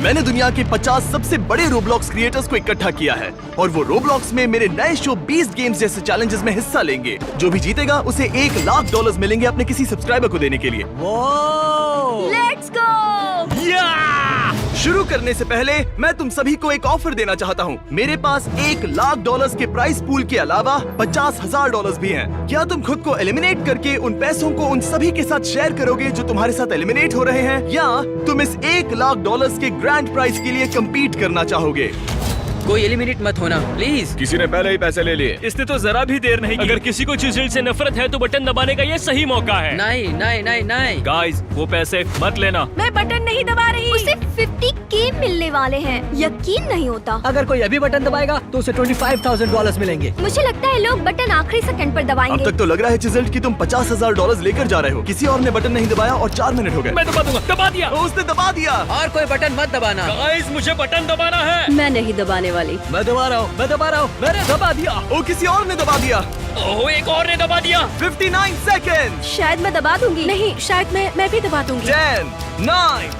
मैंने दुनिया के 50 सबसे बड़े रोब्लॉक्स क्रिएटर्स को इकट्ठा किया है और वो रोब्लॉक्स में मेरे नए शो 20 गेम्स जैसे चैलेंजेस में हिस्सा लेंगे। जो भी जीतेगा उसे $1,00,000 मिलेंगे अपने किसी सब्सक्राइबर को देने के लिए। Let's go! शुरू करने से पहले मैं तुम सभी को एक ऑफर देना चाहता हूँ। मेरे पास $1,00,000 के प्राइस पूल के अलावा $50,000 भी हैं। क्या तुम खुद को एलिमिनेट करके उन पैसों को उन सभी के साथ शेयर करोगे जो तुम्हारे साथ एलिमिनेट हो रहे हैं, या तुम इस $1,00,000 के ग्रैंड प्राइज के लिए कम्पीट करना चाहोगे? कोई एलिमिनेट मत होना प्लीज। किसी ने पहले ही पैसे ले लिए। इसने तो जरा भी देर नहीं की। अगर किसी को चिजिल से नफरत है तो बटन दबाने का ये सही मौका है। नहीं नहीं नहीं नहीं गाइस, वो पैसे मत लेना। मैं बटन नहीं दबा रही। उसे 50K मिलने वाले हैं, यकीन नहीं होता। अगर कोई अभी बटन दबाएगा तो उसे $25,000 मिलेंगे। मुझे लगता है लोग बटन आखिरी सेकंड पर अब दबाएंगे। तक तो लग रहा है चिजल्ट कि तुम $50,000 लेकर जा रहे हो। किसी और ने बटन नहीं दबाया और 4 मिनट हो गए। मैं दबा दूंगा। दबा दिया। उसने दबा दिया। और कोई बटन मत दबाना। गाइस, मुझे बटन दबाना है। मैं नहीं दबाने वाली। मैं दबा रहा हूँ, मैंने दबा दिया। ओ, किसी और ने दबा दिया। ओह, एक और ने दबा दिया। 59 सेकेंड। शायद मैं दबा दूंगी। नहीं, शायद मैं भी दबा दूंगी। 10, 9,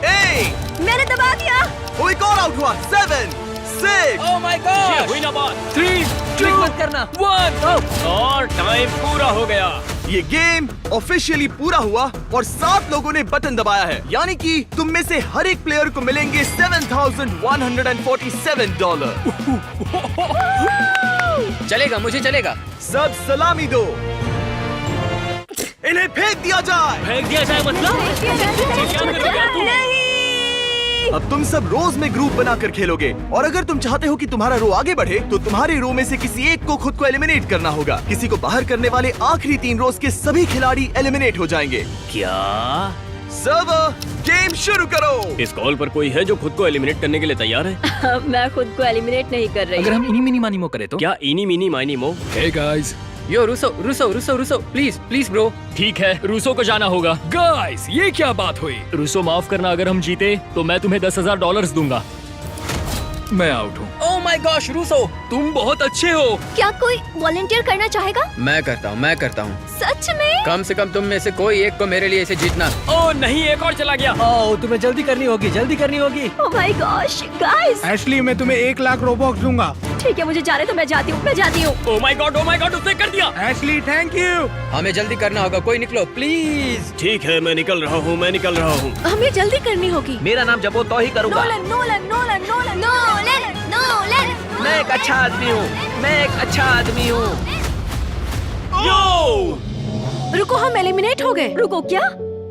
8। मैंने दबा दिया। ओ, एक और आउट हुआ। 7, 6। ओह माय ये गॉड। हुई ना बात। 3, क्लिक मत करना। 1 और टाइम पूरा हो गया। ये गेम ऑफिशियली पूरा हुआ और 7 लोगों ने बटन दबाया है, यानी कि तुम में से हर एक प्लेयर को मिलेंगे $7,147। चलेगा, मुझे चलेगा। सब सलामी दो। इन्हें फेंक दिया जाए। फेंक दिया जाए मतलब? नहीं। अब तुम सब रोज में ग्रुप बनाकर खेलोगे और अगर तुम चाहते हो कि तुम्हारा रो आगे बढ़े तो तुम्हारे रो में से किसी एक को खुद को एलिमिनेट करना होगा। किसी को बाहर करने वाले आखिरी 3 रोज के सभी खिलाड़ी एलिमिनेट हो जाएंगे। क्या सर्वर, गेम शुरू करो। इस कॉल पर कोई है जो खुद को एलिमिनेट करने के लिए तैयार है? मैं खुद को एलिमिनेट नहीं कर रही। अगर हम इनी मिनी मानी मो करें तो? क्या इनी meeny miny moe? Hey guys, yo रूसो प्लीज प्लीज ब्रो। ठीक है, रूसो को जाना होगा। गाइस, ये क्या बात हुई? रूसो, माफ करना, अगर हम जीते तो मैं तुम्हें $10,000 दूंगा। मैं आउट हूँ। ओह माय गॉश रूसो, तुम बहुत अच्छे हो। क्या कोई वॉलंटियर करना चाहेगा? मैं करता हूँ। सच में? कम से कम तुम में से कोई एक को मेरे लिए इसे जीतना। ओह नहीं, एक और चला गया। ओह, तुम्हें जल्दी करनी होगी। Oh my gosh, guys. Ashley, मैं तुम्हें 1,00,000 रोबॉक्स दूंगा। ठीक है, मुझे जाने तो मैं जाती हूँ। ओह माय गॉड, उसने कर दिया। Ashley, thank you. हमें जल्दी करना होगा, कोई निकलो प्लीज। ठीक है, मैं निकल रहा हूँ। हमें जल्दी करनी होगी। मेरा नाम जब वो तो ही करूँगा। नोलन। मैं एक अच्छा आदमी हूँ। रुको, हम एलिमिनेट हो गए। रुको, क्या?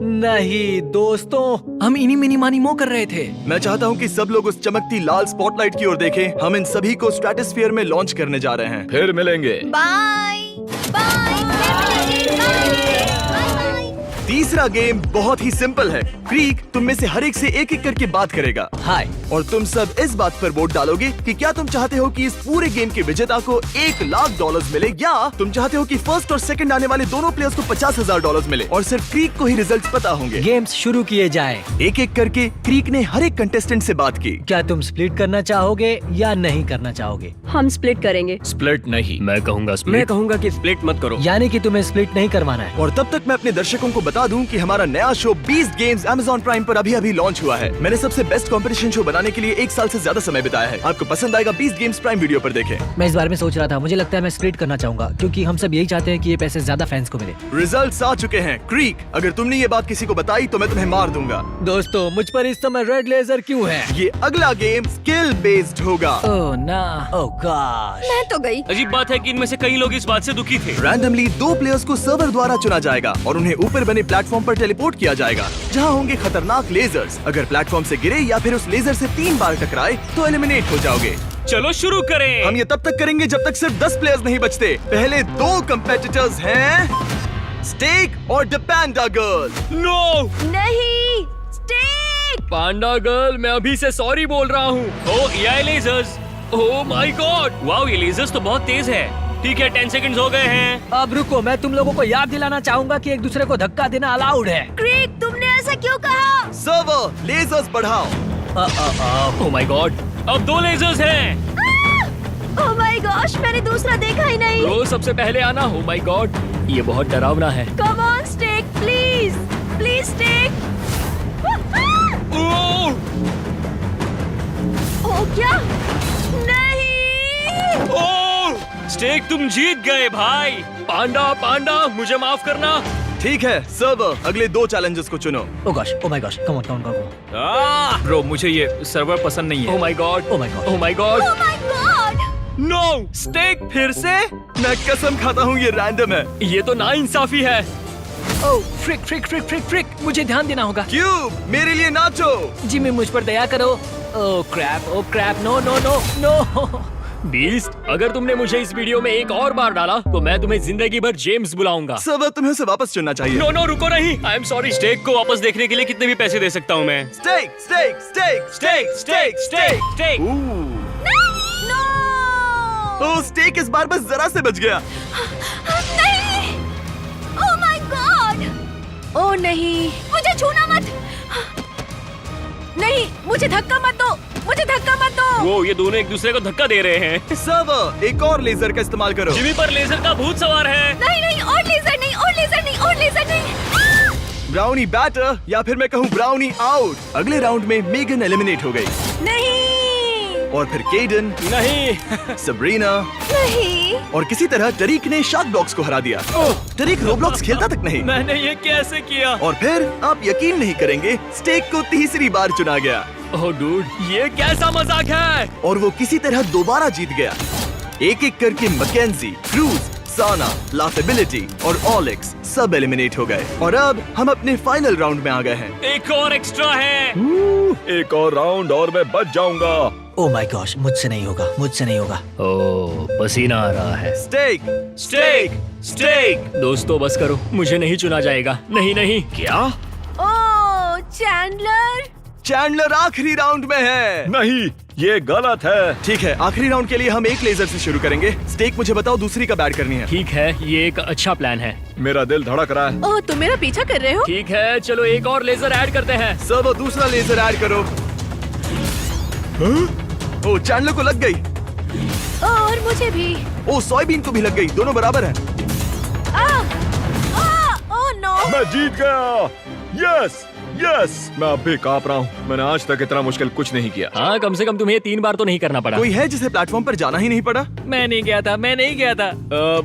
नहीं दोस्तों, हम इनी मिनी मानी मो कर रहे थे। मैं चाहता हूँ कि सब लोग उस चमकती लाल स्पॉटलाइट की ओर देखें। हम इन सभी को स्ट्रेटोस्फीयर में लॉन्च करने जा रहे हैं। फिर मिलेंगे। बाय। तीसरा गेम बहुत ही सिंपल है। क्रीक तुम में से हर एक से एक एक करके बात करेगा। हाय। और तुम सब इस बात पर वोट डालोगे कि क्या तुम चाहते हो कि इस पूरे गेम के विजेता को $1,00,000 मिले, या तुम चाहते हो कि फर्स्ट और सेकंड आने वाले दोनों प्लेयर्स को $50,000 मिले और सिर्फ क्रीक को ही रिजल्ट्स पता होंगे। गेम्स शुरू किए जाए। एक एक करके क्रीक ने हर एक कंटेस्टेंट से बात की। क्या तुम स्प्लिट करना चाहोगे या नहीं करना चाहोगे? हम स्प्लिट करेंगे। स्प्लिट नहीं, मैं कहूँगा कि स्प्लिट मत करो। यानी कि तुम्हें स्प्लिट नहीं करवाना है। और तब तक मैं अपने दर्शकों को बता दूं कि हमारा नया शो 20 गेम्स Amazon प्राइम पर अभी लॉन्च हुआ है। मैंने सबसे बेस्ट कंपटीशन शो बनाने के लिए 1 साल से ज्यादा समय बिताया है। आपको पसंद आएगा। 20 गेम्स प्राइम वीडियो पर देखें। मैं इस बारे में सोच रहा था, मुझे लगता है मैं स्प्लिट करना चाहूंगा क्योंकि हम सब यही चाहते हैं कि ये पैसे ज्यादा फैंस को मिले। रिजल्ट्स आ चुके हैं। क्रीक, अगर तुमने ये बात किसी को बताई तो मैं तुम्हें मार दूंगा। दोस्तों, मुझ पर इस समय रेड लेजर क्यों है? ये अगला गेम स्किल बेस्ड होगा। ओह ना, ओह गॉश। मैं तो गई। अजीब बात है कि इनमें से कई लोग इस बात से दुखी थे। रैंडमली 2 प्लेयर्स को सर्वर द्वारा चुना जाएगा और उन्हें ऊपर बने प्लेटफॉर्म पर टेलीपोर्ट किया जाएगा, जहां होंगे खतरनाक लेजर्स। अगर प्लेटफॉर्म से गिरे या फिर उस लेजर से 3 बार टकराए तो एलिमिनेट हो जाओगे। चलो शुरू करें। हम ये तब तक करेंगे जब तक सिर्फ 10 प्लेयर्स नहीं बचते। पहले 2 कंपेटिटर्स हैं स्टेक और द पांडा गर्ल। नो नहीं, स्टेक। पांडा गर्ल, मैं अभी से सॉरी बोल रहा हूँ। ओह ये lasers, oh my God, wow ये लेजर्स तो बहुत तेज है। ठीक है, 10 सेकंड्स हो गए हैं। अब रुको, मैं तुम लोगों को याद दिलाना चाहूंगा कि एक दूसरे को धक्का देना अलाउड है। क्रीक, तुमने ऐसा क्यों कहा? सर्वर, लेजर्स बढ़ाओ। ओह माय गॉड, अब 2 लेजर्स हैं। ओह माय गॉश, मैंने दूसरा देखा ही नहीं। रोज सबसे पहले आना। ओह माय गॉड, ये बहुत डरावना है। Come on stake, please stake. Oh क्या? नहीं! ओह स्टेक तुम जीत गए भाई। पांडा पांडा मुझे माफ करना। ठीक है सर्वर, अगले 2 चैलेंजेस को चुनो। Oh gosh, oh my gosh, come on come on. Ah bro मुझे ये सर्वर पसंद नहीं ओह है। My God, oh my God. Oh my God, Oh my God! No steak. फिर से? मैं कसम खाता हूँ ये रैंडम है। ये तो नाइंसाफी है। ओ फ्रिक फ्रिक फ्रिक फ्रिक फ्रिक, मुझे ध्यान देना होगा। क्यूब मेरे लिए नाचो। जिमी मुझ पर दया करो। Oh crap, no no no no. Beast, अगर तुमने मुझे इस वीडियो में एक और बार डाला तो मैं तुम्हें जिंदगी भर जेम्स बुलाऊंगा। सर्वर, तुम्हें उसे वापस चुनना चाहिए। नो नो रुको नहीं, आई एम सॉरी। स्टेक को वापस देखने के लिए कितने भी पैसे दे सकता हूँ मैं। Steak steak steak steak steak steak steak. No! Oh steak इस बार बस जरा से बच गया। नहीं! Oh my God! Oh नहीं! मुझे छूना मत! नहीं, मुझे धक्का मत दो! मुझे धक्का मत दो! वो ये दोनों एक दूसरे को धक्का दे रहे हैं। सर्वर, एक और लेजर का इस्तेमाल करो। जिमी पर लेजर का भूत सवार है। नहीं नहीं, और लेजर नहीं, और लेजर नहीं, और लेजर नहीं! ब्राउनी बैटर, या फिर मैं कहूँ ब्राउनी आउट। अगले राउंड में मेगन एलिमिनेट हो गई नहीं! और फिर केडन, नहीं सबरीना नहीं! और किसी तरह टरीक ने शार्क बॉक्स को हरा दिया। टरीक रोब्लॉक्स खेलता तक नहीं। मैंने ये कैसे किया? और फिर आप यकीन नहीं करेंगे, स्टेक को तीसरी बार चुना गया ओह डूड, ये कैसा मजाक है? और वो किसी तरह दोबारा जीत गया। एक एक करके मैकेंजी, क्रूज, साना, लाफेबिलिटी और ऑलेक्स सब एलिमिनेट हो गए। और अब हम अपने फाइनल राउंड में आ गए हैं। एक और एक्स्ट्रा है। एक और राउंड और मैं बच जाऊंगा। ओ माय गॉश, मुझसे नहीं होगा, मुझसे नहीं होगा। ओह पसीना आ रहा है। Steak steak steak. दोस्तों बस करो, मुझे नहीं चुना जाएगा। नहीं नहीं। क्या? ओह चैंडलर! चैंडलर आखिरी राउंड में है। नहीं, ये गलत है। ठीक है, आखिरी राउंड के लिए हम एक लेजर से शुरू करेंगे। स्टेक, मुझे बताओ दूसरी कब ऐड करनी है। ठीक है, ये एक अच्छा प्लान है। मेरा दिल धड़क रहा है। ओह, तुम मेरा पीछा कर रहे हो? ठीक है, चलो एक और लेजर ऐड करते हैं। सर्वर, दूसरा लेजर ऐड करो। ओ चैंडलर को लग गई। और मुझे भी। ओ सोयाबीन को भी लग गई, दोनों बराबर हैं। Oh no! मैं जीत गया। यस यस, मैं अब भी कांप रहा हूँ। मैंने आज तक इतना मुश्किल कुछ नहीं किया। हाँ, कम से कम तुम्हें 3 बार तो नहीं करना पड़ा। कोई है जिसे प्लेटफॉर्म पर जाना ही नहीं पड़ा? मैं नहीं गया था, मैं नहीं गया था।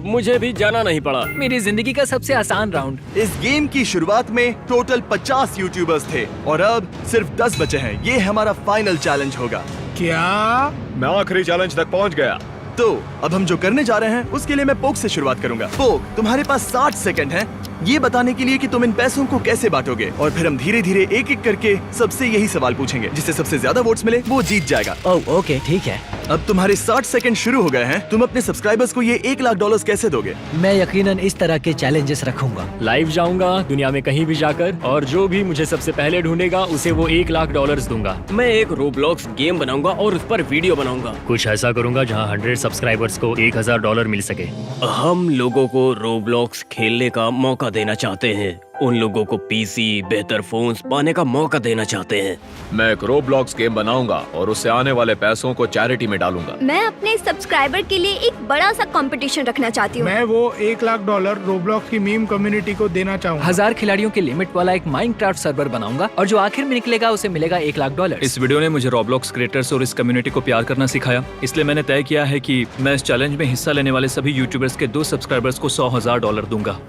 मुझे भी जाना नहीं पड़ा। मेरी जिंदगी का सबसे आसान राउंड। इस गेम की शुरुआत में टोटल 50 यूट्यूबर्स थे और अब सिर्फ 10 बचे हैं। ये हमारा फाइनल चैलेंज होगा। क्या? मैं आखिरी चैलेंज तक पहुँच गया। तो अब हम जो करने जा रहे हैं उसके लिए मैं पोक से शुरुआत करूंगा। पोक, तुम्हारे पास 60 सेकंड हैं ये बताने के लिए कि तुम इन पैसों को कैसे बांटोगे, और फिर हम धीरे धीरे एक एक करके सबसे यही सवाल पूछेंगे। जिससे सबसे ज्यादा वोट्स मिले वो जीत जाएगा। ओह ओके, ठीक है। अब तुम्हारे 60 सेकंड शुरू हो गए हैं। तुम अपने सब्सक्राइबर्स को ये $1 लाख कैसे दोगे? मैं यकीनन इस तरह के चैलेंजेस रखूंगा। लाइव जाऊंगा दुनिया में कहीं भी जाकर, और जो भी मुझे सबसे पहले ढूंढेगा उसे वो $1 लाख दूंगा। मैं एक रोब्लॉक्स गेम बनाऊंगा और उस पर वीडियो बनाऊंगा। कुछ ऐसा करूंगा जहां 100 सब्सक्राइबर्स को $1000 मिल सके। हम लोगों को रोब्लॉक्स खेलने का मौका देना चाहते हैं। उन लोगों को पीसी, बेहतर फोन्स पाने का मौका देना चाहते हैं। मैं एक रोब्लॉक्स गेम बनाऊंगा और उससे आने वाले पैसों को चैरिटी में डालूंगा। मैं अपने सब्सक्राइबर के लिए एक बड़ा सा कंपटीशन रखना चाहती हूँ। मैं वो $1 लाख रोब्लॉक्स की मीम कम्युनिटी को देना चाहूँगा। 1000 खिलाड़ियों की लिमिट वाला एक माइनक्राफ्ट सर्वर बनाऊंगा और जो आखिर में निकलेगा उसे मिलेगा $1 लाख। इस वीडियो ने मुझे रॉब्लॉक्स क्रिएटर्स और इस कम्युनिटी को प्यार करना सिखाया। इसलिए मैंने तय किया है कि मैं इस चैलेंज में हिस्सा लेने वाले सभी यूट्यूबर्स के 2 सब्सक्राइबर्स को $100,000 दूंगा।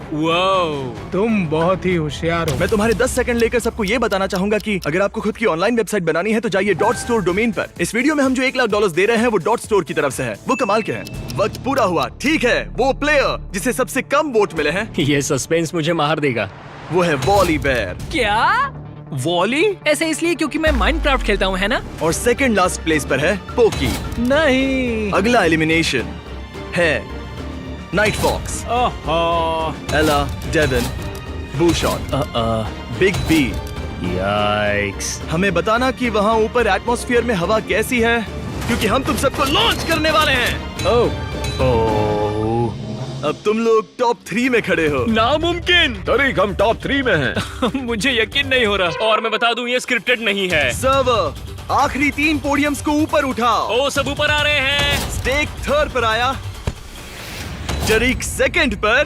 तुम बहुत ही होशियार हो। मैं तुम्हारे 10 सेकंड लेकर सबको ये बताना चाहूंगा कि अगर आपको खुद की ऑनलाइन वेबसाइट बनानी है तो जाइए .store डोमेन पर। इस वीडियो में हम जो $1 लाख दे रहे हैं वो .store की तरफ से है। वो कमाल के हैं। वक्त पूरा हुआ। ठीक है, वो प्लेयर जिसे सबसे कम वोट मिले हैं ये सस्पेंस मुझे मार देगा। वो है वॉली बेयर। क्या? वॉली? ऐसे इसलिए क्योंकि मैं माइनक्राफ्ट खेलता हूँ, है ना? और सेकंड लास्ट प्लेस पर है पोकी। नहीं। अगला एलिमिनेशन है नाइट फॉक्स, एला, डेविन, बूशॉट, बिग बी। याइक्स। हमें बताना कि वहाँ ऊपर एटमॉस्फेयर में हवा कैसी है, क्योंकि हम तुम सबको लॉन्च करने वाले हैं। ओह अब तुम लोग टॉप 3 में खड़े हो। नामुमकिन। तरीक हम टॉप 3 में हैं। मुझे यकीन नहीं हो रहा। और मैं बता दूं ये स्क्रिप्टेड नहीं है। सर्वर, आखिरी 3 पोडियम्स को ऊपर उठाओ। ओ सब ऊपर आ रहे हैं। स्टेक 3rd पर आया, टरीक 2nd पर,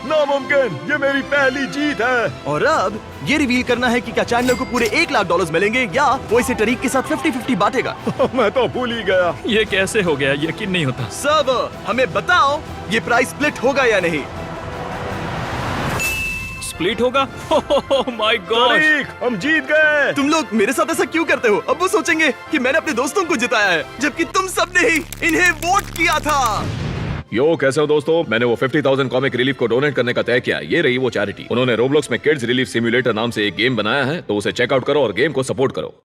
नामुमकिन, ये मेरी पहली जीत है। और अब ये रिवील करना है कि क्या चैंडलर को पूरे $1 लाख मिलेंगे या वो इसे टरीक के साथ 50-50 बांटेगा। मैं तो भूल ही गया। ये कैसे हो गया, यकीन नहीं होता। सब हमें बताओ, ये प्राइस स्प्लिट होगा या नहीं? स्प्लिट होगा? ओह माय गॉड, तरीक, हम जीत गए। तुम लोग मेरे साथ ऐसा क्यों करते हो? अब वो सोचेंगे कि मैंने अपने दोस्तों को जिताया है, जबकि तुम सबने ही इन्हें वोट किया था। यो, कैसे हो दोस्तों? मैंने वो 50,000 कॉमिक रिलीफ को डोनेट करने का तय किया। ये रही वो चैरिटी। उन्होंने रोब्लॉक्स में किड्स रिलीफ सिम्युलेटर नाम से एक गेम बनाया है, तो उसे चेकआउट करो और गेम को सपोर्ट करो।